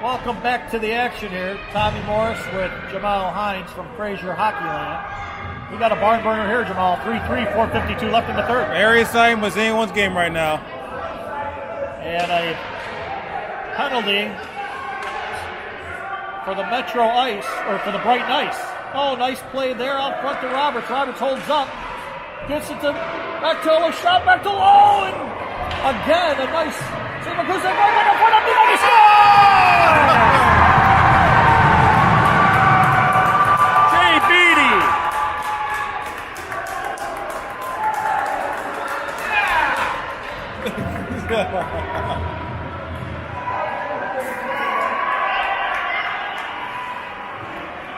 Welcome back to the action here. Tommy Morris with Jamal Hines from Fraser Hockeyland. We got a barn burner here, Jamal. 3-3, 4:52 left in the third. Area sign was anyone's game right now. And a penalty for the Metro Ice, or for the Brighton Ice. Oh, nice play there out front to Roberts. Roberts holds up. Gets it to back to a shot, back to low, and again a nice save. Right back in front of the ice. Jay Beatty.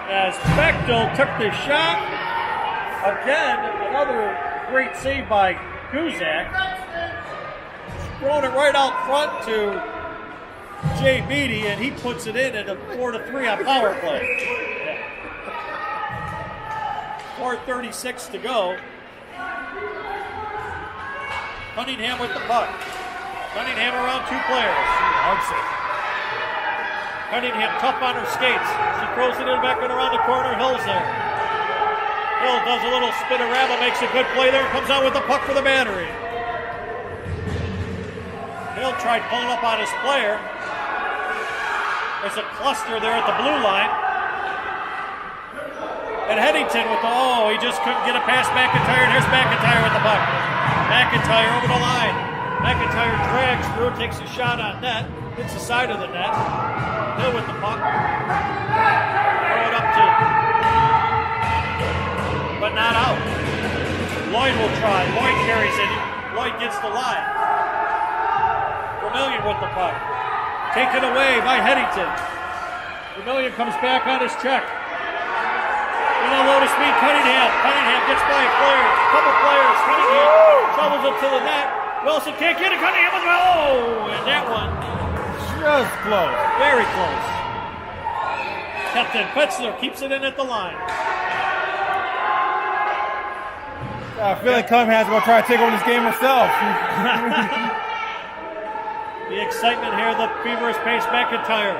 As Bechtel took the shot, again, another great save by Guzak. Throwing it right out front to Jay Beatty, and he puts it in at a 4-3 on power play. 4:36 to go. Cunningham with the puck. Cunningham around two players. Cunningham tough on her skates. She throws it in back and around the corner. Hill's there. Hill does a little spin-a-rabba, makes a good play there, comes out with the puck for the Battery. Hill tried pulling up on his player. There's a cluster there at the blue line. And Headington with the, he just couldn't get it past McIntyre, and here's McIntyre with the puck. McIntyre over the line. McIntyre drags through, takes a shot on net, hits the side of the net. Hill with the puck. Throw it up to, but not out. Lloyd will try. Lloyd carries it. Lloyd gets the line. Vermillion with the puck. Taken away by Headington. Vermillion comes back on his check. In a low to speed, Cunningham. Cunningham gets by a player. Couple players. Cunningham shovels it to the net. Wilson can't get it. Cunningham with and that one just close. Very close. Captain Fetzler keeps it in at the line. I feel like Cunningham's going to try to take over this game herself. The excitement here, the feverish pace. McIntyre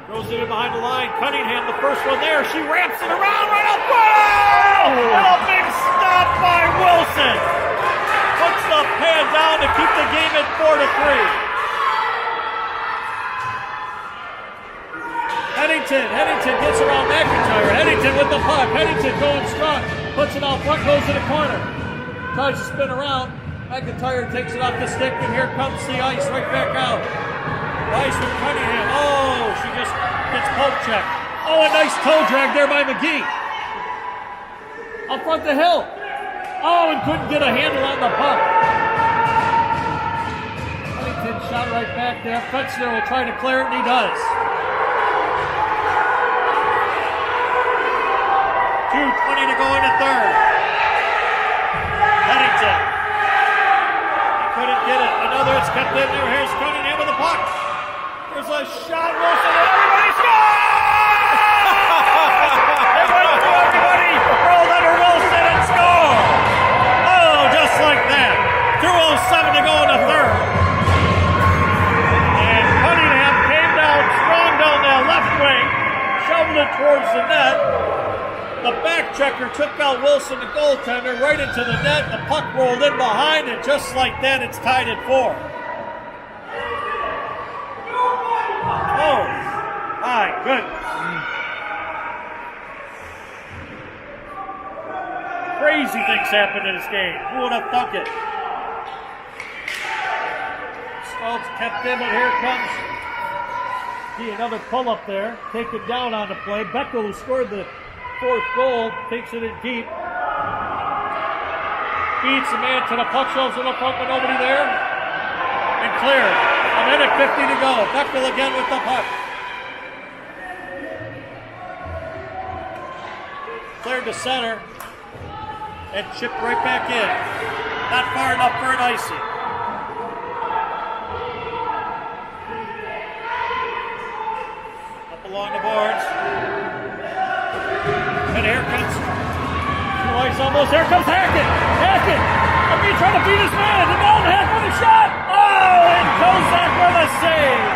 throws it in behind the line. Cunningham, the first one there. She wraps it around right up. Whoa! And a big stop by Wilson. Puts the pad down to keep the game at 4-3. Headington gets around McIntyre. Headington with the puck. Headington going strong. Puts it out front, goes to the corner. Tries to spin around. McIntyre takes it off the stick, and here comes the ice right back out. Ice with Cunningham. She just gets poke checked. A nice toe drag there by McGee. Up front the Hill. And couldn't get a handle on the puck. Cunningham shot right back there. Fetzner will try to clear it, and he does. 2:20 to go in the third. Headington. Couldn't get it. Another is kept in there. Here's Cunningham with the puck. There's a shot. Wilson, and everybody scores! It went through everybody. Rolled under Wilson and score. Just like that. 2:07 to go in the third. And Cunningham came down strong down that left wing, shoveled it towards the net. The back checker took out Wilson, the goaltender, right into the net. The puck rolled in behind, and just like that, it's tied at 4. Oh, my goodness. Crazy things happen in this game. Who would have thunk it? Stoltz kept in, but here comes another pull-up there. Taken down on the play. Bechtel, who scored the 4th goal, takes it in deep. Beats the man to the puck, shoves it up front, but nobody there. And cleared. A minute 50 to go. Bechtel again with the puck. Cleared to center. And chipped right back in. Not far enough for an icing. Up along the boards. And here comes Ice almost. Here comes Hackett. I mean, trying to beat his man. And now Hackett with a shot. And Kozak with a save.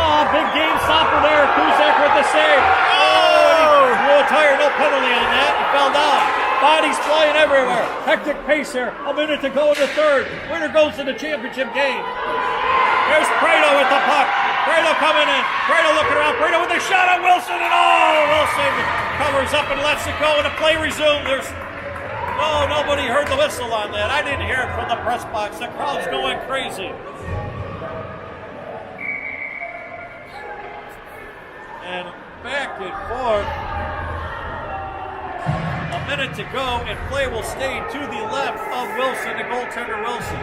Oh, big game stopper there. Kuzak with the save. Oh, and he blew a tire. No penalty on that. He fell down. Bodies flying everywhere. Hectic pace here. A minute to go in the third. Winner goes to the championship game. There's Prado with the puck. Prado coming in. Prado looking around. Prado with a shot on Wilson. And Wilson covers up and lets it go. And the play resumes. Nobody heard the whistle on that. I didn't hear it from the press box. The crowd's going crazy. And back and forth. A minute to go, and play will stay to the left of Wilson, the goaltender Wilson.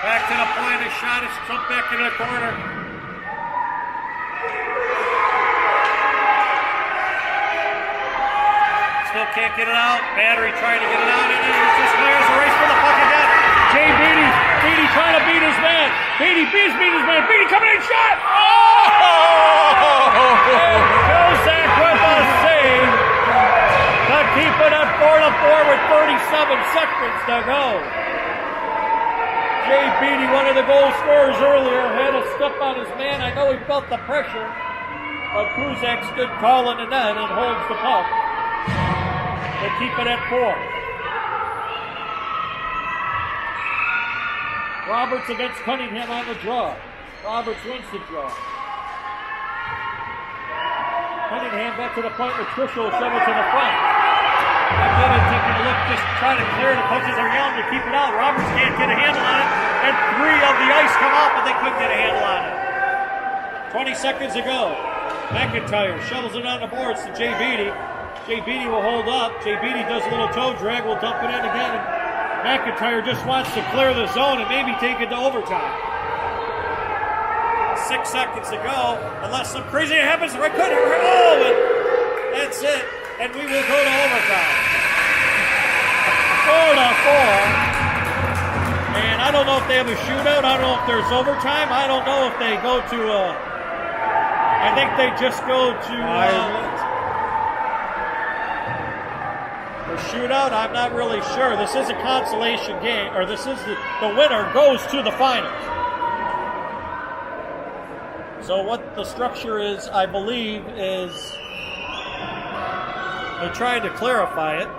Back to the point, a shot is trumped back into the corner. Still can't get it out. Battery trying to get it out, and it just clears the race for the puck again. Jay Beatty. Beatty trying to beat his man. Beatty beats his man. Beatty coming in, shot! Kozak with a save to keep it at 4-4 with 37 seconds to go. Jay Beatty, one of the goal scorers earlier, had a step on his man. I know he felt the pressure, but Kuzak stood tall in the net and holds the puck to keep it at 4. Roberts against Cunningham on the draw. Roberts wins the draw. Cunningham back to the point with Trischel, shove it to the front. McGinnis taking a look, just trying to clear. The coaches are yelling to keep it out. Roberts can't get a handle on it, and 3 of the ice come out, but they couldn't get a handle on it. 20 seconds to go. McIntyre shovels it on the boards to Jay Beatty. Jay Beatty will hold up. Jay Beatty does a little toe drag. We'll dump it in again. McIntyre just wants to clear the zone and maybe take it to overtime. 6 seconds to go. Unless some crazy happens, right? And that's it. And we will go to overtime. 4-4. And I don't know if they have a shootout. I don't know if there's overtime. I don't know if they go to. I think they just go to. The shootout, I'm not really sure. This is a consolation game, or this is the winner goes to the finals. So what the structure is, I believe, is they're trying to clarify it.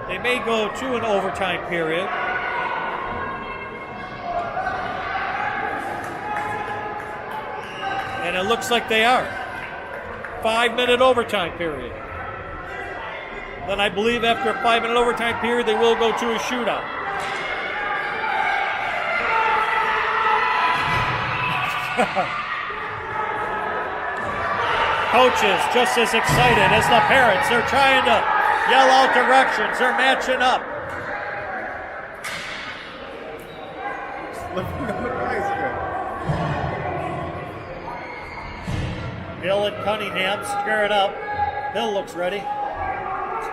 They may go to an overtime period. And it looks like they are. 5-minute overtime period. Then I believe after a 5-minute overtime period, they will go to a shootout. Coaches just as excited as the parents. They're trying to yell out directions. They're matching up. Bill and Cunningham square it up. Bill looks ready.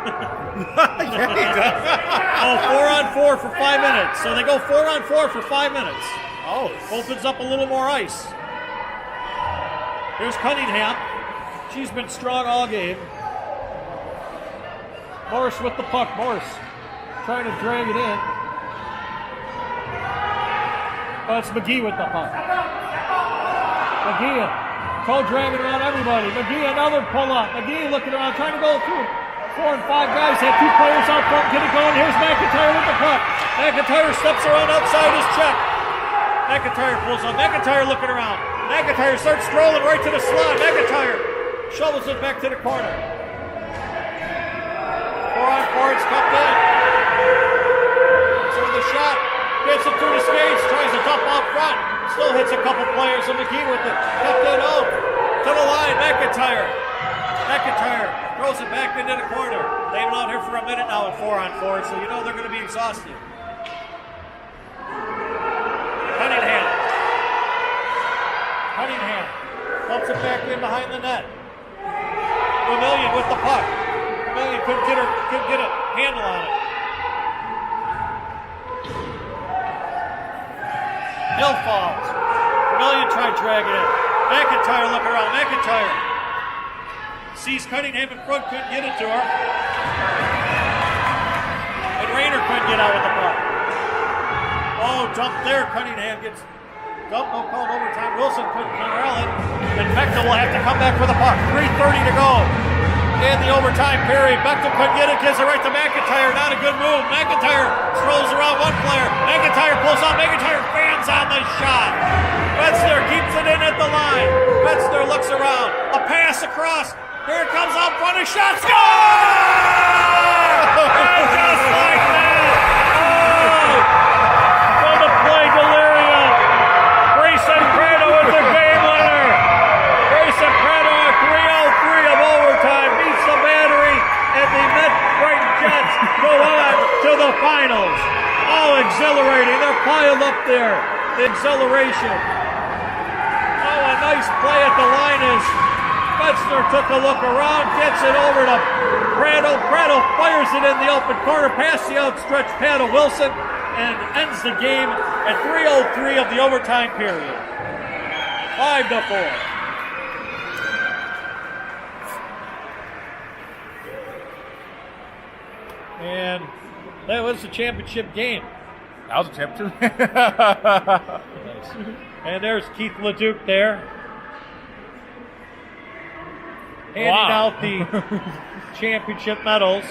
4-on-4 for 5 minutes. So they go 4-on-4 for 5 minutes. Opens up a little more ice. Here's Cunningham. She's been strong all game. Morris with the puck. Morris trying to drag it in. Oh, it's McGee with the puck. McGee dragging around everybody. McGee another pull up. McGee looking around, trying to go through. 4 and 5 guys, have 2 players out front, get it going. Here's McIntyre with the puck. McIntyre steps around outside his check. McIntyre pulls up. McIntyre looking around. McIntyre starts strolling right to the slot. McIntyre shovels it back to the corner. 4-on-4, it's kept in. So the shot gets it through the skates, tries to dump out front. Still hits a couple players, and McGee with it. Kept it out to the line. McIntyre throws it back into the corner. They've been out here for a minute now at 4-on-4, so you know they're going to be exhausted. Cunningham bumps it back in behind the net. Vermillion with the puck. Vermillion couldn't get a handle on it. Hill falls. Vermillion tried dragging it. McIntyre looking around. McIntyre sees Cunningham in front, couldn't get it to her. get out with the puck. Oh, dump there. Cunningham gets dumped. No called overtime. Wilson couldn't corral it. And Bechtel will have to come back for the puck. 3:30 to go in the overtime period. Bechtel couldn't get it. Gives it right to McIntyre. Not a good move. McIntyre strolls around one player. McIntyre pulls out. McIntyre fans on the shot. Wetzler keeps it in at the line. Wetzler looks around. A pass across. Here it comes out front. A shot. Score! And just like that. Oh! Going to play delirium. Grayson Prado with the game winner. Grayson Prado at 3:03 of overtime beats the Battery, and the Brighton Jets go on to the finals. Oh, exhilarating. They're piled up there. The exhilaration. Oh, a nice play at the line as Wetzler took a look around, gets it over to Prado. Prado fires it in the open corner past the outstretched pad of Wilson and ends the game at 3:03 of the overtime period. 5-4. And that was the championship game. That was a championship. And there's Keith LeDuc there, handing out the championship medals.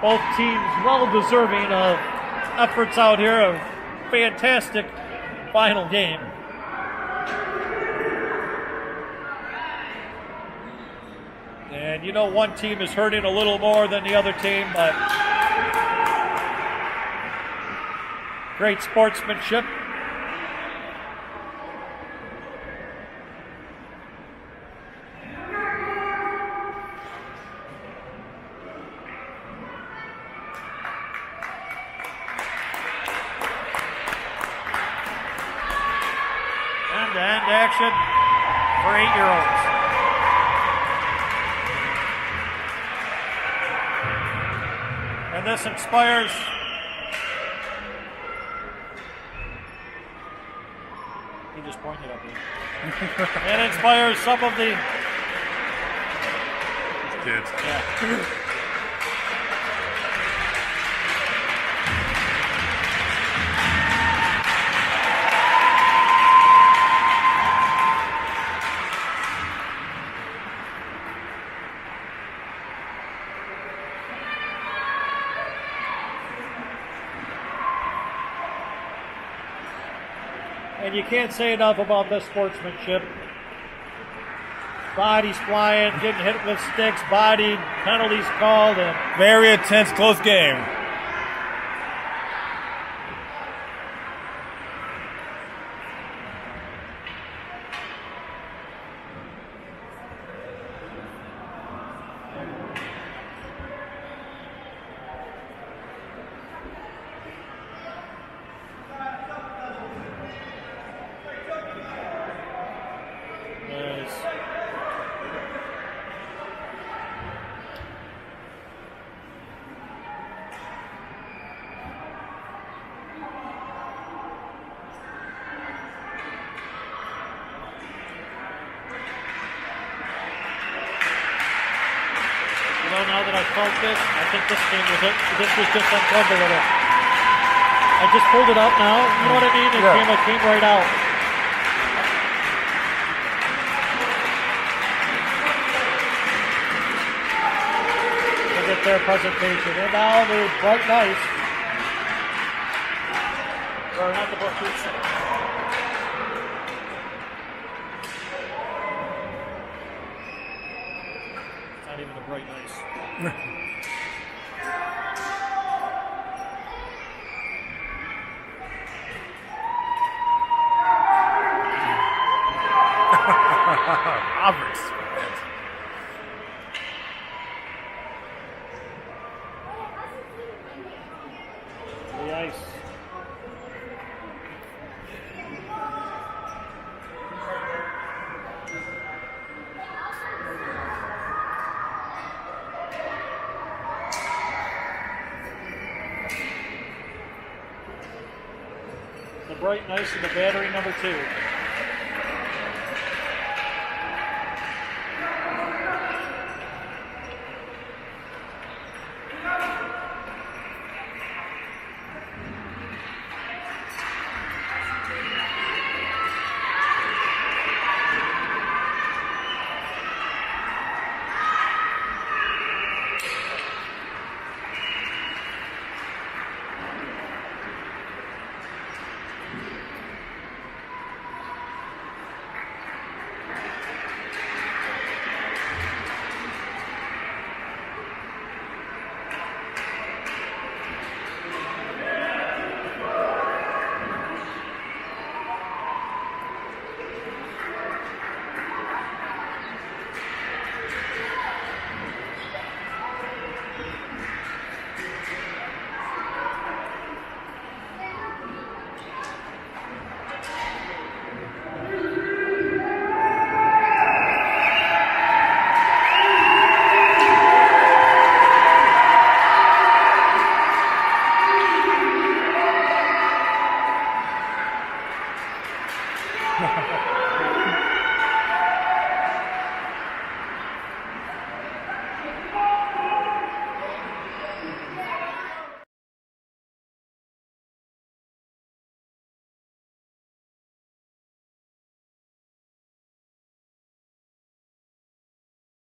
Both teams well deserving of efforts out here. A fantastic final game. And you know one team is hurting a little more than the other team, but great sportsmanship. End-to-end action for 8-year-olds. And this inspires he just pointed up here. It inspires some of the Kids. yeah. And you can't say enough about this sportsmanship. Bodies flying, getting hit with sticks, bodied, penalties called, and Very intense, close game. now that I felt this, I think this game was it. This was just uncovered with it. I just pulled it out now. You know what I mean? It came right out. Look at their presentation. And now the bright nice. Or not the bright nice. Not even a bright nice. Obvious. The ice. The bright nice in the battery number 2.